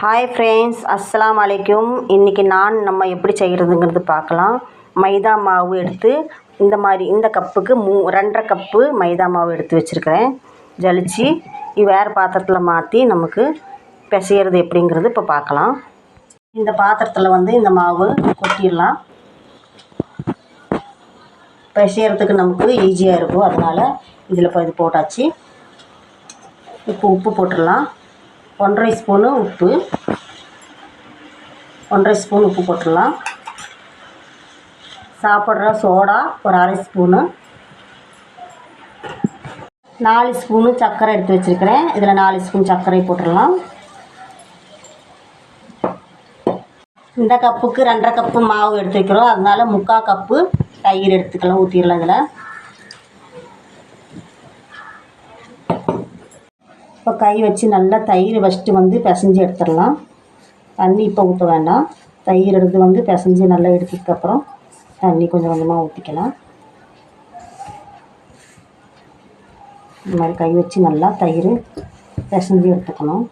Hi friends, அஸ்ஸலாமு அலைக்கும். இன்றைக்கி நம்ம எப்படி செய்கிறதுங்கிறது பார்க்கலாம். மைதா மாவு எடுத்து இந்த கப்புக்கு 2.5 கப்பு மைதா மாவு எடுத்து வச்சுருக்கிறேன். ஜலிச்சு வேறு பாத்திரத்தில் மாற்றி நமக்கு பிசைகிறது எப்படிங்கிறது இப்போ பார்க்கலாம். இந்த பாத்திரத்தில் இந்த மாவு கொட்டிடலாம். பிசைகிறதுக்கு நமக்கு ஈஸியாக இருக்கும். அதனால் இதில் இப்போ இது போட்டாச்சு. இப்போ உப்பு போட்டுடலாம். 1.5 ஸ்பூனு உப்பு, 1.5 ஸ்பூன் உப்பு போட்டுடலாம். சாப்பிட்ற சோடா ஒரு 1/2 ஸ்பூனு, 4 ஸ்பூனு சர்க்கரை எடுத்து வச்சுருக்கிறேன். இதில் 4 ஸ்பூன் சர்க்கரை போட்டுடலாம். இந்த கப்புக்கு 2.5 கப்பு மாவு எடுத்து வைக்கிறோம். அதனால் 3/4 கப்பு தயிர் எடுத்துக்கலாம், ஊற்றிடலாம். இதில் இப்போ கை வச்சு நல்லா தயிர் ஃபஸ்ட்டு பிசைஞ்சு எடுத்துடலாம். தண்ணி இப்போ ஊற்ற வேண்டாம். தயிர் எடுத்து பிசைஞ்சு நல்லா எடுத்ததுக்கப்புறம் தண்ணி கொஞ்சம் கொஞ்சமாக ஊற்றிக்கலாம். இந்த மாதிரி கை வச்சு நல்லா தயிர் பிசைஞ்சு எடுத்துக்கணும்.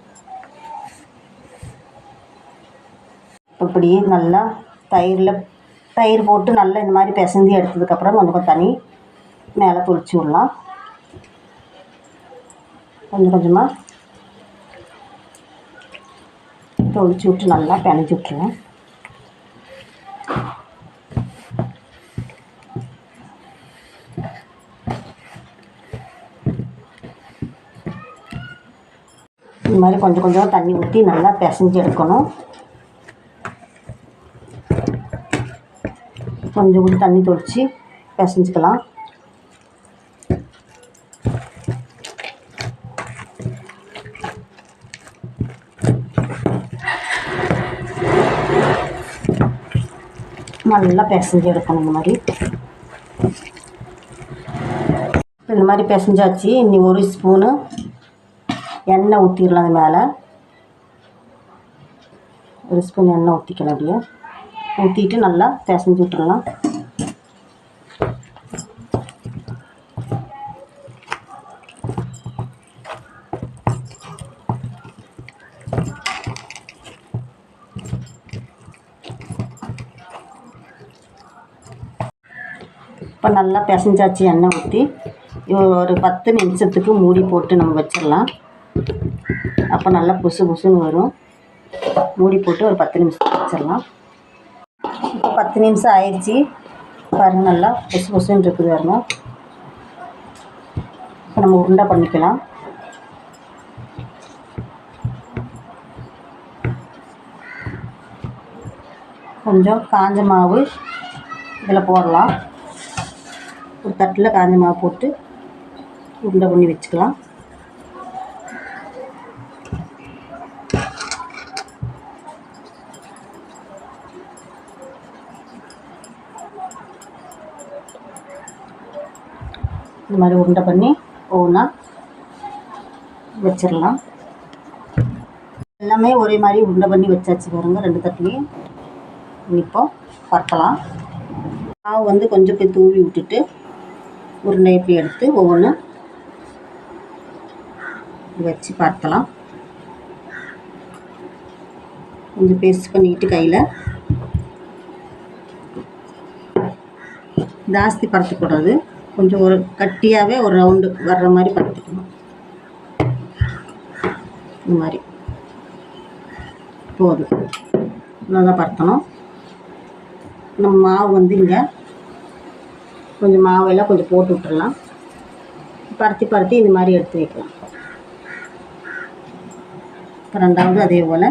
இப்படி நல்லா தயிர் போட்டு நல்லா இந்த மாதிரி பிசைஞ்சு எடுத்ததுக்கப்புறம் கொஞ்சம் தண்ணி மேலே தொளிச்சு விடலாம். கொஞ்சம் கொஞ்சமாக தொளிச்சு விட்டு நல்லா பிணைஞ்சி விட்ருவேன். இந்த மாதிரி கொஞ்சம் கொஞ்சமாக தண்ணி ஊற்றி நல்லா பிசைஞ்சு எடுக்கணும். கொஞ்சம் கூட தண்ணி தொளிச்சு பிசைஞ்சிக்கலாம். நல்லா பிசைஞ்சு எடுக்கணும். இந்த மாதிரி பிசைஞ்சாச்சு. இன்னி 1 ஸ்பூனு எண்ணெய் ஊற்றிடலாம். அது மேலே 1 ஸ்பூன் எண்ணெய் ஊற்றிக்கலாம். அப்படியே ஊற்றிட்டு நல்லா பிசைஞ்சு விட்டுடலாம். இப்போ நல்லா பிசைஞ்சாச்சு. எண்ணெய் ஊற்றி ஒரு 10 நிமிஷத்துக்கு மூடி போட்டு நம்ம வச்சிடலாம். அப்போ நல்லா புசு புசுன்னு வரும். மூடி போட்டு ஒரு 10 நிமிஷத்துக்கு வச்சிடலாம். இப்போ 10 நிமிஷம் ஆயிடுச்சு. பாருங்கள், நல்லா புசு புசுன்னு இருக்குது. வரணும். இப்போ நம்ம உருண்டை பண்ணிக்கலாம். கொஞ்சம் காஞ்ச மாவு இதில் போடலாம். ஒரு தட்டில் காஞ்ச மாவு போட்டு உருண்டை பண்ணி வச்சுக்கலாம். இந்த மாதிரி உருண்டை பண்ணி ஒவ்வொன்றா வச்சிடலாம். எல்லாமே ஒரே மாதிரி உருண்டை பண்ணி வச்சாச்சு. பாருங்கள், 2 தட்டுலையும் இப்போ பரப்பலாம். மாவு கொஞ்சம் போய் தூவி விட்டுட்டு உருண்டை இப்படி எடுத்து ஒவ்வொன்று வச்சு பரத்தலாம். கொஞ்சம் பேஸ்ட் பண்ணிட்டு கையில் ஜாஸ்தி பரத்தக்கூடாது. கொஞ்சம் ஒரு கட்டியாகவே ஒரு ரவுண்டு வர்ற மாதிரி பரத்திக்கணும். இந்த மாதிரி போதும். நல்லா பரத்தணும். நம்ம மாவு இங்கே கொஞ்சம் மாவெல்லாம் கொஞ்சம் போட்டு விட்டுடலாம். பருத்தி இந்த மாதிரி எடுத்து வைக்கலாம். இப்போ 2வது அதே போல்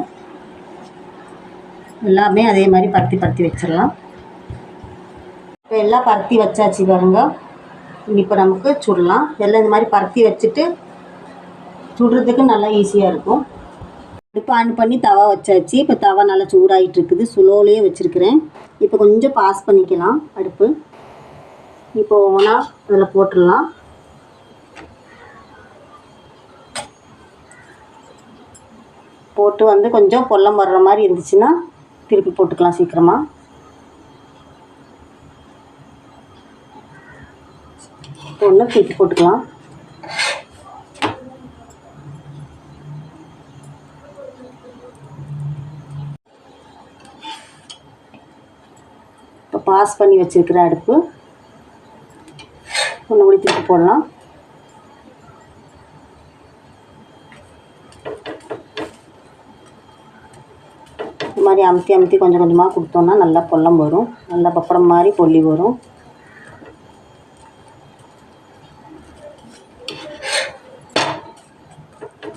எல்லாமே அதே மாதிரி பருத்தி வச்சிடலாம். இப்போ எல்லாம் பருத்தி வச்சாச்சு. பாருங்க, இப்போ நமக்கு சுடலாம். எல்லாம் இந்த மாதிரி பருத்தி வச்சுட்டு சுடுறதுக்கு நல்லா ஈஸியாக இருக்கும். இப்போ ஆன் பண்ணி தவா வச்சாச்சு. இப்போ தவா நல்லா சூடாகிட்டு இருக்குது. சுலோலேயே வச்சுருக்கிறேன். இப்போ கொஞ்சம் பாஸ் பண்ணிக்கலாம் அடுப்பு. இப்போ ஒவ்வொன்றா அதில் போட்டுடலாம். போட்டு கொஞ்சம் பொல்லம் வர்ற மாதிரி இருந்துச்சுன்னா திருப்பி போட்டுக்கலாம் சீக்கிரமாக. ஒன்று திருப்பி போட்டுக்கலாம். பாஸ் பண்ணி வச்சுருக்கிற அடுப்பு ஒன்று கூட திருப்பி போடலாம். இந்த மாதிரி அமுத்தி அமுத்தி கொஞ்சம் கொஞ்சமாக கொடுத்தோன்னா நல்லா பொல்லம் வரும், நல்லா பப்படம் மாதிரி பொல்லி வரும்.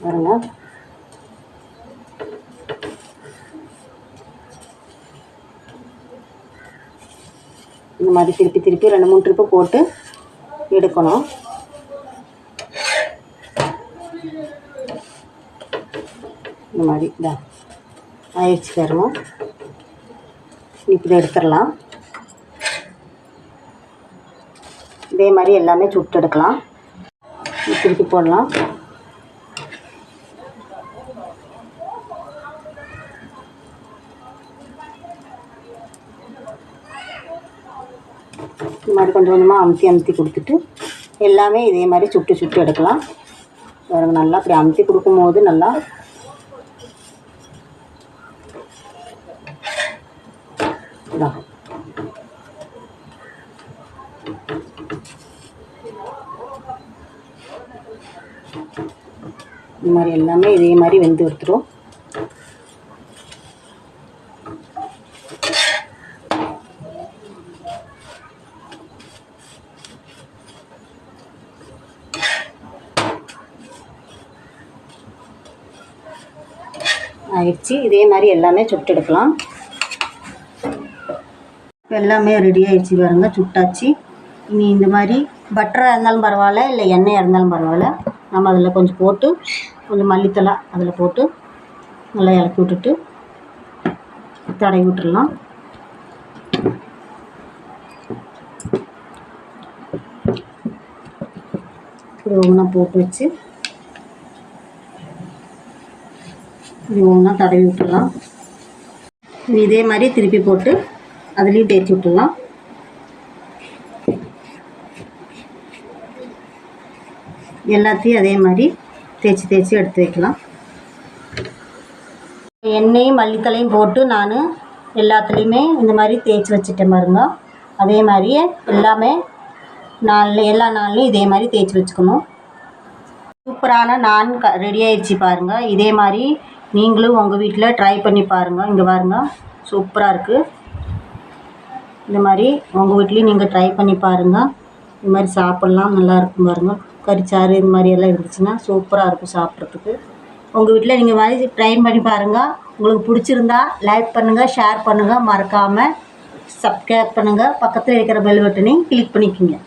பாருங்க, இந்த மாதிரி திருப்பி திருப்பி 2-3 ட்ரிப்பு போட்டு எடுக்கணும். இந்த மாதிரி இதான் ஆயிடுச்சு பாருங்க. இப்படி எடுத்துடலாம். இதே மாதிரி எல்லாமே சுட்டு எடுக்கலாம். திருப்பி போடலாம். இந்த மாதிரி கொஞ்சம் கொஞ்சமாக அமுத்தி அமுத்தி கொடுத்துட்டு எல்லாமே இதே மாதிரி சுட்டு சுட்டு எடுக்கலாம். பாருங்க, நல்லா அப்படி அமுத்தி கொடுக்கும்போது நல்லா இந்த மாதிரி எல்லாமே இதே மாதிரி வெந்து எடுத்துரும். ஆயிடுச்சு. இதே மாதிரி எல்லாமே சுட்டு எடுக்கலாம். எல்லாமே ரெடி ஆயிடுச்சு பாருங்க, சுட்டாச்சு. இனி இந்த மாதிரி பட்டராக இருந்தாலும் பரவாயில்ல, இல்லை எண்ணெயாக இருந்தாலும் பரவாயில்ல, நம்ம அதில் கொஞ்சம் போட்டு கொஞ்சம் மல்லித்தலை அதில் போட்டு நல்லா இலக்கி விட்டுட்டு தடவி விட்டுடலாம். இப்படி ஒன்றா போட்டு வச்சு இப்படி ஒன்றா தடவி விட்டுடலாம். இதே மாதிரி திருப்பி போட்டு அதுலேயும் தேய்ச்சி விட்டுடலாம். எல்லாத்தையும் அதே மாதிரி தேய்ச்சி தேய்ச்சி எடுத்து வைக்கலாம். எண்ணெயும் மல்லித்தலையும் போட்டு நான் எல்லாத்துலேயுமே இந்த மாதிரி தேய்ச்சி வச்சுட்டேன் பாருங்க. அதே மாதிரியே எல்லாமே எல்லா நாள்லையும் இதே மாதிரி தேய்ச்சி வச்சுக்கணும். சூப்பரான நான் ரெடி ஆயிடுச்சு பாருங்கள். இதே மாதிரி நீங்களும் உங்கள் வீட்டில் ட்ரை பண்ணி பாருங்கள். இங்கே பாருங்கள், சூப்பராக இருக்குது. இந்த மாதிரி உங்கள் வீட்லேயும் நீங்கள் ட்ரை பண்ணி பாருங்கள். இந்த மாதிரி சாப்பிட்லாம், நல்லா இருக்கும் பாருங்கள். கறிச்சாறு இது மாதிரி எல்லாம் இருந்துச்சுன்னா சூப்பராக இருக்கும் சாப்பிட்றதுக்கு. உங்கள் வீட்டில் நீங்கள் மாதிரி ட்ரை பண்ணி பாருங்கள். உங்களுக்கு பிடிச்சிருந்தா லைக் பண்ணுங்கள், ஷேர் பண்ணுங்கள், மறக்காமல் சப்ஸ்கிரைப் பண்ணுங்கள். பக்கத்தில் இருக்கிற பெல் பட்டனையும் கிளிக் பண்ணிக்கோங்க.